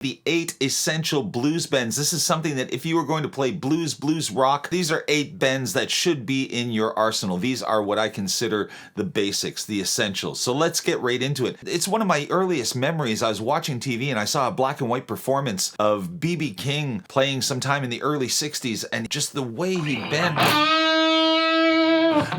The 8 essential blues bends. This is something that if you were going to play blues rock, these are 8 bends that should be in your arsenal. These are what I consider the basics, the essentials. So let's get right into it. It's one of my earliest memories. I was watching TV and I saw a black and white performance of B.B. King playing sometime in the early 60s, and just the way he bent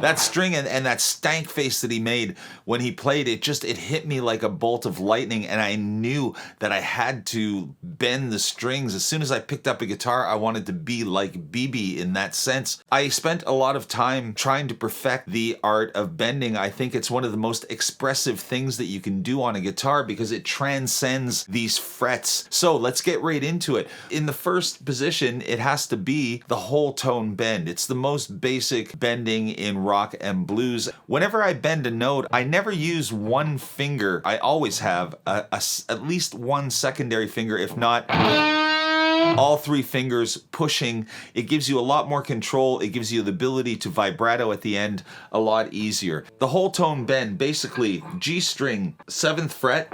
that string and that stank face that he made when he played it, it hit me like a bolt of lightning, and I knew that I had to bend the strings. As soon as I picked up a guitar, I wanted to be like BB in that sense. I spent a lot of time trying to perfect the art of bending. I think it's one of the most expressive things that you can do on a guitar because it transcends these frets. So let's get right into it. In the first position, it has to be the whole tone bend. It's the most basic bending in rock and blues. Whenever I bend a note, I never use one finger. I always have at least one secondary finger, if not all 3 fingers pushing. It gives you a lot more control. It gives you the ability to vibrato at the end a lot easier. The whole tone bend, basically G string, 7th fret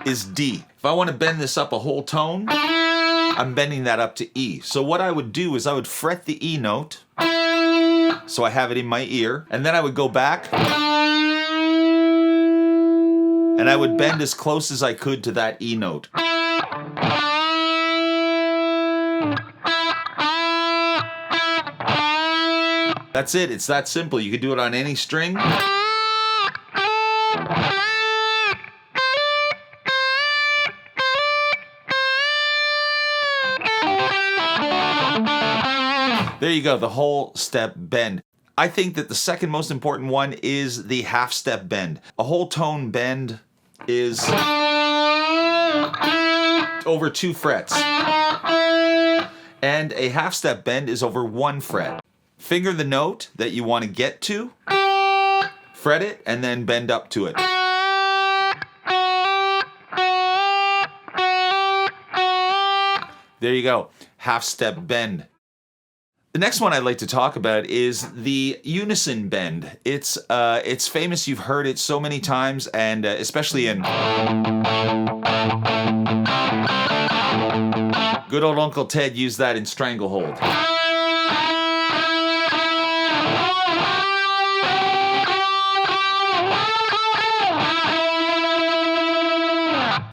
is D. If I want to bend this up a whole tone, I'm bending that up to E. So what I would do is I would fret the E note, so I have it in my ear, and then I would go back and I would bend as close as I could to that E note. That's it. It's that simple. You can do it on any string. There you go, the whole step bend. I think that the second most important one is the half step bend. A whole tone bend is over 2 frets. And a half step bend is over 1 fret. Finger the note that you want to get to, fret it, and then bend up to it. There you go, half step bend. The next one I'd like to talk about is the unison bend. It's famous. You've heard it so many times, and especially in good old Uncle Ted used that in Stranglehold.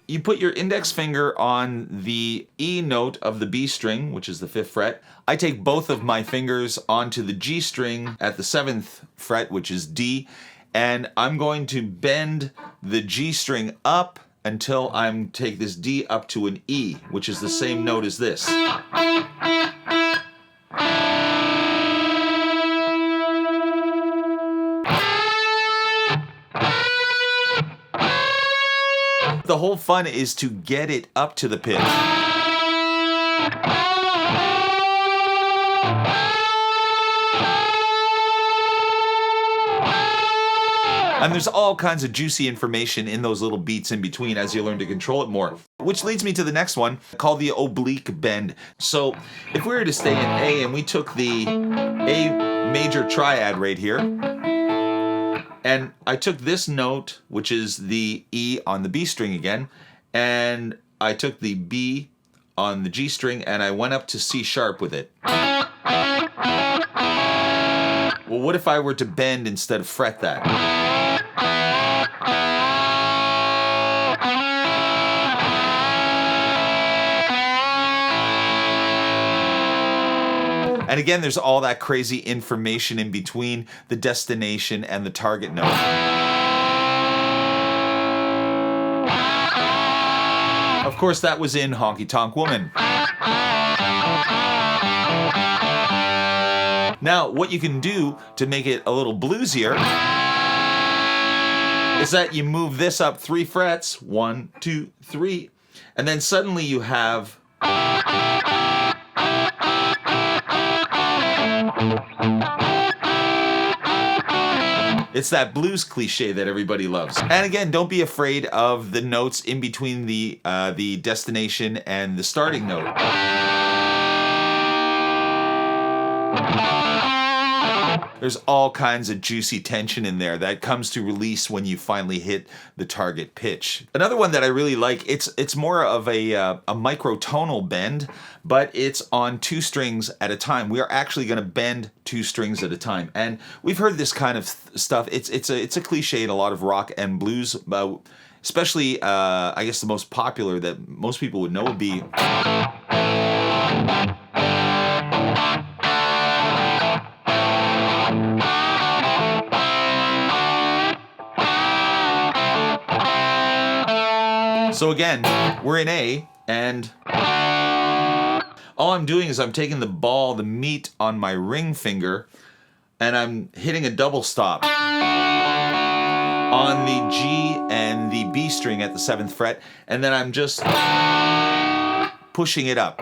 You put your index finger on the E note of the B string, which is the 5th fret. I take both of my fingers onto the G string at the 7th fret, which is D, and I'm going to bend the G string up until I take this D up to an E, which is the same note as this. The whole fun is to get it up to the pitch. And there's all kinds of juicy information in those little beats in between as you learn to control it more. Which leads me to the next one, called the oblique bend. So if we were to stay in A and we took the A major triad right here, and I took this note, which is the E on the B string again, and I took the B on the G string, and I went up to C sharp with it. Well, what if I were to bend instead of fret that? And again, there's all that crazy information in between the destination and the target note. Of course, that was in Honky Tonk Woman. Now, what you can do to make it a little bluesier is that you move this up 3 frets, 1, 2, 3, and then suddenly you have it's that blues cliche that everybody loves. And again, don't be afraid of the notes in between the destination and the starting note. There's all kinds of juicy tension in there that comes to release when you finally hit the target pitch. Another one that I really like, it's more of a microtonal bend, but it's on 2 strings at a time. We are actually going to bend 2 strings at a time, and we've heard this kind of stuff. It's a cliche in a lot of rock and blues, especially I guess the most popular that most people would know would be. So again, we're in A, and all I'm doing is I'm taking the ball, the meat on my ring finger, and I'm hitting a double stop on the G and the B string at the 7th fret, and then I'm just pushing it up.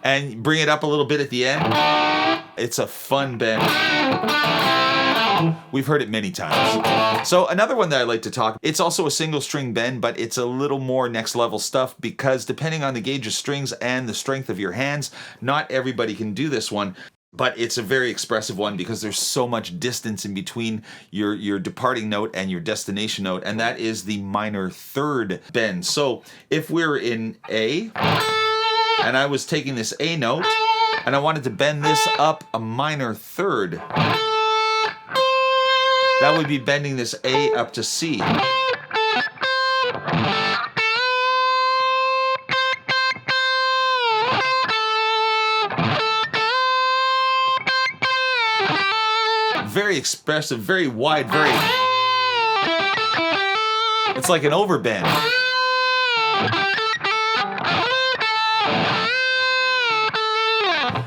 And bring it up a little bit at the end. It's a fun bend. We've heard it many times. So another one that I like to talk, it's also a single string bend, but it's a little more next level stuff because depending on the gauge of strings and the strength of your hands, not everybody can do this one. But it's a very expressive one because there's so much distance in between your departing note and your destination note, and that is the minor third bend. So if we're in A, and I was taking this A note, and I wanted to bend this up a minor third, that would be bending this A up to C. Very expressive, very wide, very... It's like an overbend.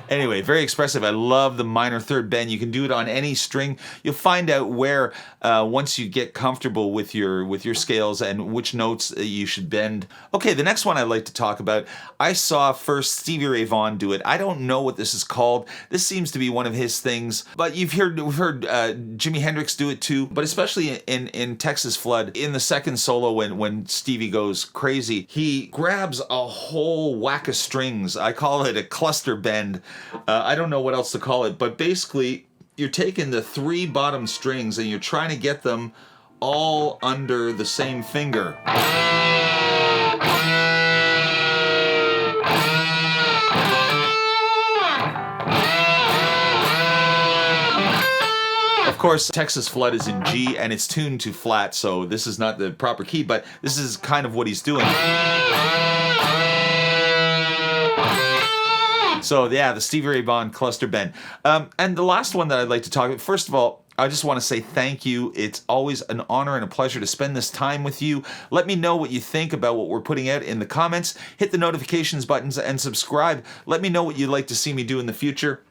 Anyway, very expressive. I love the minor third bend. You can do it on any string. You'll find out where, once you get comfortable with your scales and which notes you should bend. Okay, the next one I'd like to talk about, I saw first Stevie Ray Vaughan do it. I don't know what this is called. This seems to be one of his things, but we've heard Jimi Hendrix do it too, but especially in Texas Flood, in the second solo when Stevie goes crazy, he grabs a whole whack of strings. I call it a cluster bend. I don't know what else to call it, but basically you're taking the 3 bottom strings and you're trying to get them all under the same finger. Of course, Texas Flood is in G and it's tuned to flat, so this is not the proper key, but this is kind of what he's doing. So yeah, the Stevie Ray Vaughan cluster bend. And the last one that I'd like to talk about, first of all, I just want to say thank you. It's always an honor and a pleasure to spend this time with you. Let me know what you think about what we're putting out in the comments. Hit the notifications buttons and subscribe. Let me know what you'd like to see me do in the future.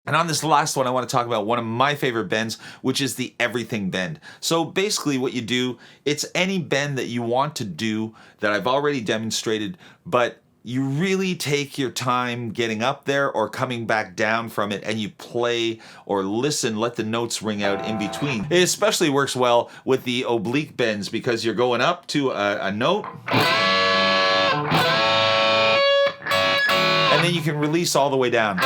And on this last one, I want to talk about one of my favorite bends, which is the everything bend. So basically what you do, it's any bend that you want to do that I've already demonstrated, but you really take your time getting up there or coming back down from it, and you play or listen, let the notes ring out in between. It especially works well with the oblique bends because you're going up to a note, and then you can release all the way down.